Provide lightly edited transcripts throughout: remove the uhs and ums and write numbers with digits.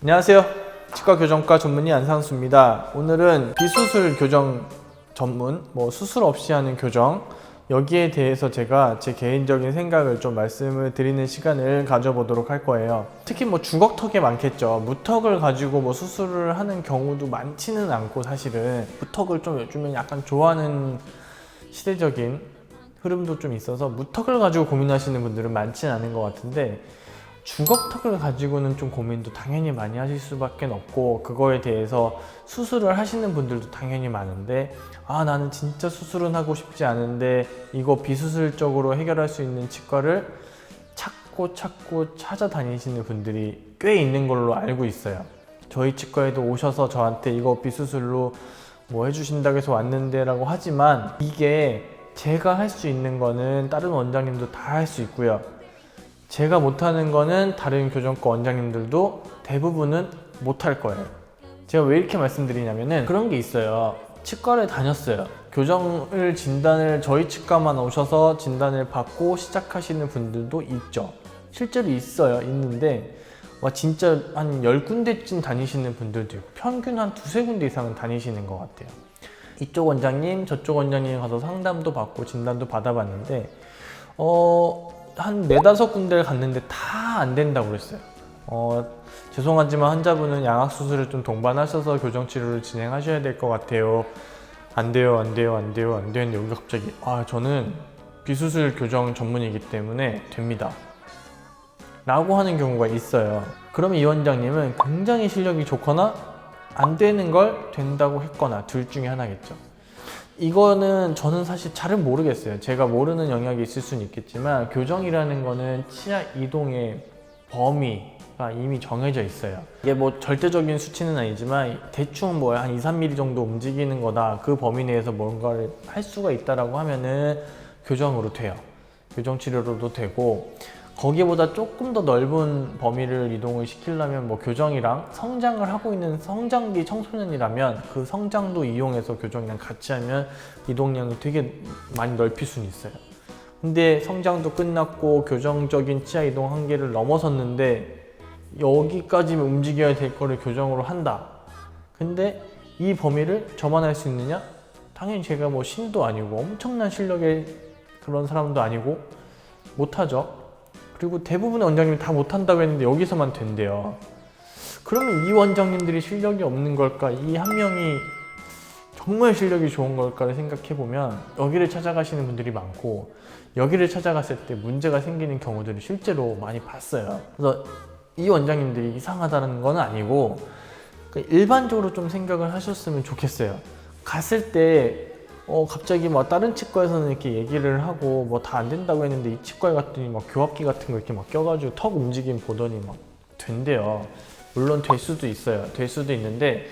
안녕하세요. 치과교정과 전문의 안상수입니다. 오늘은 비수술 교정 전문, 수술 없이 하는 교정, 여기에 대해서 제가 제 개인적인 생각을 좀 말씀을 드리는 시간을 가져보도록 할 거예요. 특히 주걱턱에 많겠죠. 무턱을 가지고 수술을 하는 경우도 많지는 않고, 사실은 무턱을 좀 요즘은 약간 좋아하는 시대적인 흐름도 좀 있어서 무턱을 가지고 고민하시는 분들은 많지는 않은 것 같은데, 주걱턱을 가지고는 좀 고민도 당연히 많이 하실 수밖에 없고, 그거에 대해서 수술을 하시는 분들도 당연히 많은데, 나는 진짜 수술은 하고 싶지 않은데 이거 비수술적으로 해결할 수 있는 치과를 찾고 찾아다니시는 분들이 꽤 있는 걸로 알고 있어요. 저희 치과에도 오셔서 저한테 이거 비수술로 해주신다고 해서 왔는데 라고 하지만, 이게 제가 할 수 있는 거는 다른 원장님도 다 할 수 있고요, 제가 못하는 거는 다른 교정과 원장님들도 대부분은 못할 거예요. 제가 왜 이렇게 말씀드리냐면은, 그런 게 있어요. 치과를 다녔어요. 교정을 진단을 저희 치과만 오셔서 진단을 받고 시작하시는 분들도 있죠. 실제로 있어요. 있는데 진짜 한 10군데쯤 다니시는 분들도 있고, 평균 한 두세 군데 이상은 다니시는 것 같아요. 이쪽 원장님 저쪽 원장님 가서 상담도 받고 진단도 받아봤는데 한 4-5군데를 갔는데 다 안 된다고 그랬어요. 죄송하지만 환자분은 양악수술을 좀 동반하셔서 교정치료를 진행하셔야 될 것 같아요. 안 돼요 했는데, 여기가 갑자기 저는 비수술 교정 전문이기 때문에 됩니다 라고 하는 경우가 있어요. 그러면 이 원장님은 굉장히 실력이 좋거나 안 되는 걸 된다고 했거나 둘 중에 하나겠죠. 이거는 저는 사실 잘은 모르겠어요. 제가 모르는 영역이 있을 수는 있겠지만, 교정이라는 거는 치아 이동의 범위가 이미 정해져 있어요. 이게 절대적인 수치는 아니지만 대충 한 2-3mm 정도 움직이는 거다, 그 범위 내에서 뭔가를 할 수가 있다라고 하면은 교정으로 돼요. 교정 치료로도 되고, 거기보다 조금 더 넓은 범위를 이동을 시키려면 교정이랑 성장을 하고 있는 성장기 청소년이라면 그 성장도 이용해서 교정이랑 같이 하면 이동량을 되게 많이 넓힐 수는 있어요. 근데 성장도 끝났고 교정적인 치아 이동 한계를 넘어섰는데 여기까지 움직여야 될 거를 교정으로 한다. 근데 이 범위를 저만 할 수 있느냐? 당연히 제가 신도 아니고 엄청난 실력의 그런 사람도 아니고 못하죠. 그리고 대부분의 원장님이 다 못한다고 했는데 여기서만 된대요. 그러면 이 원장님들이 실력이 없는 걸까? 이 한 명이 정말 실력이 좋은 걸까를 생각해보면 여기를 찾아가시는 분들이 많고, 여기를 찾아갔을 때 문제가 생기는 경우들을 실제로 많이 봤어요. 그래서 이 원장님들이 이상하다는 건 아니고, 일반적으로 좀 생각을 하셨으면 좋겠어요. 갔을 때 갑자기 다른 치과에서는 이렇게 얘기를 하고 다 안 된다고 했는데, 이 치과에 갔더니 교합기 같은 거 이렇게 껴가지고 턱 움직임 보더니 된대요. 물론 될 수도 있어요. 될 수도 있는데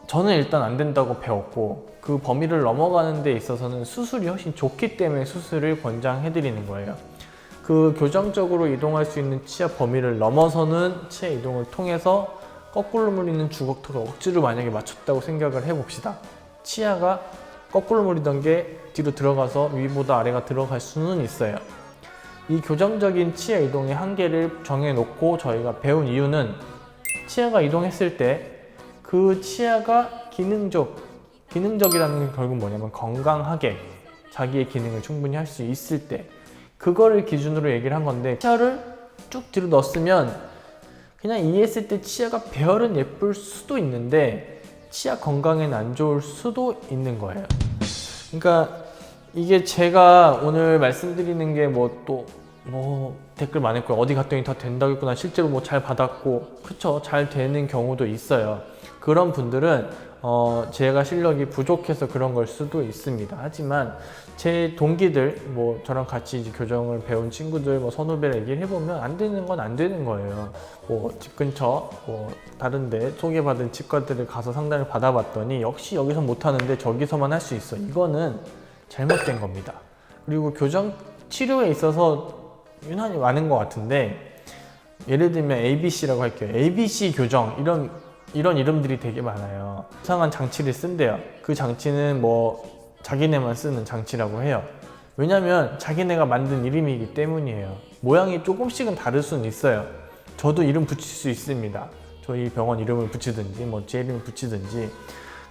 저는 일단 안 된다고 배웠고, 그 범위를 넘어가는 데 있어서는 수술이 훨씬 좋기 때문에 수술을 권장해 드리는 거예요. 그 교정적으로 이동할 수 있는 치아 범위를 넘어서는 치아 이동을 통해서 거꾸로 물리는 주걱턱을 억지로 만약에 맞췄다고 생각을 해봅시다. 치아가 거꾸로 물리던 게 뒤로 들어가서 위보다 아래가 들어갈 수는 있어요. 이 교정적인 치아 이동의 한계를 정해놓고 저희가 배운 이유는, 치아가 이동했을 때 그 치아가 기능적이라는 게 결국 뭐냐면 건강하게 자기의 기능을 충분히 할 수 있을 때, 그거를 기준으로 얘기를 한 건데, 치아를 쭉 뒤로 넣었으면 그냥 이해했을 때 치아가 배열은 예쁠 수도 있는데 치아 건강에는 안 좋을 수도 있는 거예요. 그러니까 이게 제가 오늘 말씀드리는 게 댓글 많았고요. 어디 갔더니 다 된다고 했구나. 실제로 잘 받았고, 그쵸, 잘 되는 경우도 있어요. 그런 분들은 제가 실력이 부족해서 그런 걸 수도 있습니다. 하지만 제 동기들, 저랑 같이 이제 교정을 배운 친구들, 선후배를 얘기를 해보면 안 되는 건 안 되는 거예요. 집 근처 다른데 소개받은 치과들을 가서 상담을 받아봤더니 역시 여기서 못하는데 저기서만 할 수 있어. 이거는 잘못된 겁니다. 그리고 교정 치료에 있어서 유난히 많은 것 같은데, 예를 들면 ABC라고 할게요. ABC 교정, 이런 이름들이 되게 많아요. 이상한 장치를 쓴대요. 그 장치는 자기네만 쓰는 장치라고 해요. 왜냐면 자기네가 만든 이름이기 때문이에요. 모양이 조금씩은 다를 수는 있어요. 저도 이름 붙일 수 있습니다. 저희 병원 이름을 붙이든지 뭐 제 이름을 붙이든지.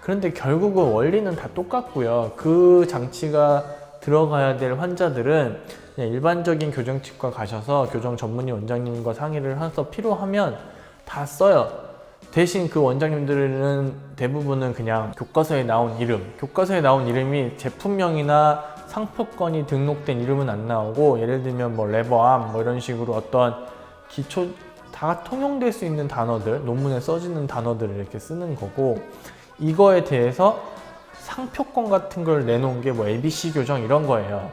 그런데 결국은 원리는 다 똑같고요. 그 장치가 들어가야 될 환자들은 그냥 일반적인 교정치과 가셔서 교정 전문의 원장님과 상의를 해서 필요하면 다 써요. 대신 그 원장님들은 대부분은 그냥 교과서에 나온 이름이 제품명이나 상표권이 등록된 이름은 안 나오고, 예를 들면 뭐 레버암 뭐 이런 식으로 어떤 기초 다 통용될 수 있는 단어들, 논문에 써지는 단어들을 이렇게 쓰는 거고, 이거에 대해서 상표권 같은 걸 내놓은 게 뭐 ABC 교정 이런 거예요.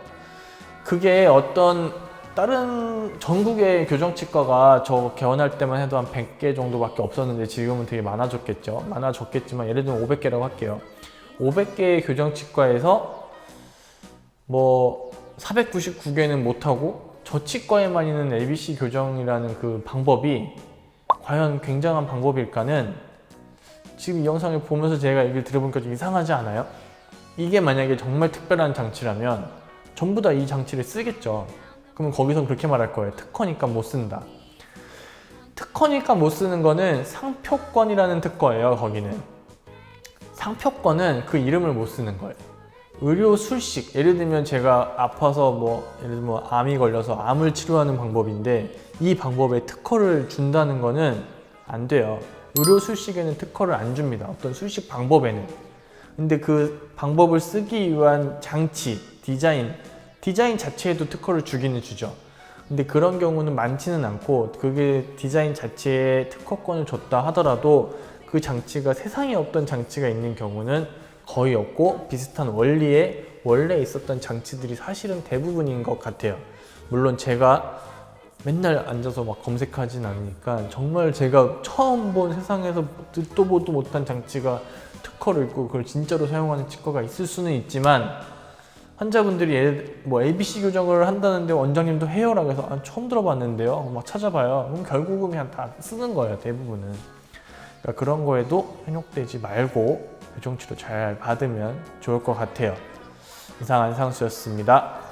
그게 어떤 다른 전국의 교정치과가 저 개원할 때만 해도 한 100개 정도밖에 없었는데 지금은 되게 많아졌겠지만 예를 들면 500개라고 할게요. 500개의 교정치과에서 뭐 499개는 못하고 저 치과에만 있는 ABC 교정이라는 그 방법이 과연 굉장한 방법일까는 지금 이 영상을 보면서 제가 얘기를 들어보니까 좀 이상하지 않아요? 이게 만약에 정말 특별한 장치라면 전부 다 이 장치를 쓰겠죠. 그러면 거기서 그렇게 말할 거예요. 특허니까 못 쓴다. 특허니까 못 쓰는 거는 상표권이라는 특허예요. 거기는 상표권은 그 이름을 못 쓰는 거예요. 의료 술식, 예를 들면 제가 아파서 예를 들면 암이 걸려서 암을 치료하는 방법인데 이 방법에 특허를 준다는 거는 안 돼요. 의료 술식에는 특허를 안 줍니다. 어떤 술식 방법에는. 근데 그 방법을 쓰기 위한 장치, 디자인 자체에도 특허를 주기는 주죠. 근데 그런 경우는 많지는 않고, 그게 디자인 자체에 특허권을 줬다 하더라도 그 장치가 세상에 없던 장치가 있는 경우는 거의 없고, 비슷한 원리에 원래 있었던 장치들이 사실은 대부분인 것 같아요. 물론 제가 맨날 앉아서 막 검색하진 않으니까 정말 제가 처음 본 세상에서 듣도 보도 못한 장치가 특허를 있고 그걸 진짜로 사용하는 치과가 있을 수는 있지만, 환자분들이 뭐 ABC 교정을 한다는데 원장님도 해요라고 해서 처음 들어봤는데요 막 찾아봐요. 그럼 결국은 그냥 다 쓰는 거예요, 대부분은. 그러니까 그런 거에도 현혹되지 말고 교정치료 잘 받으면 좋을 것 같아요. 이상 안상수였습니다.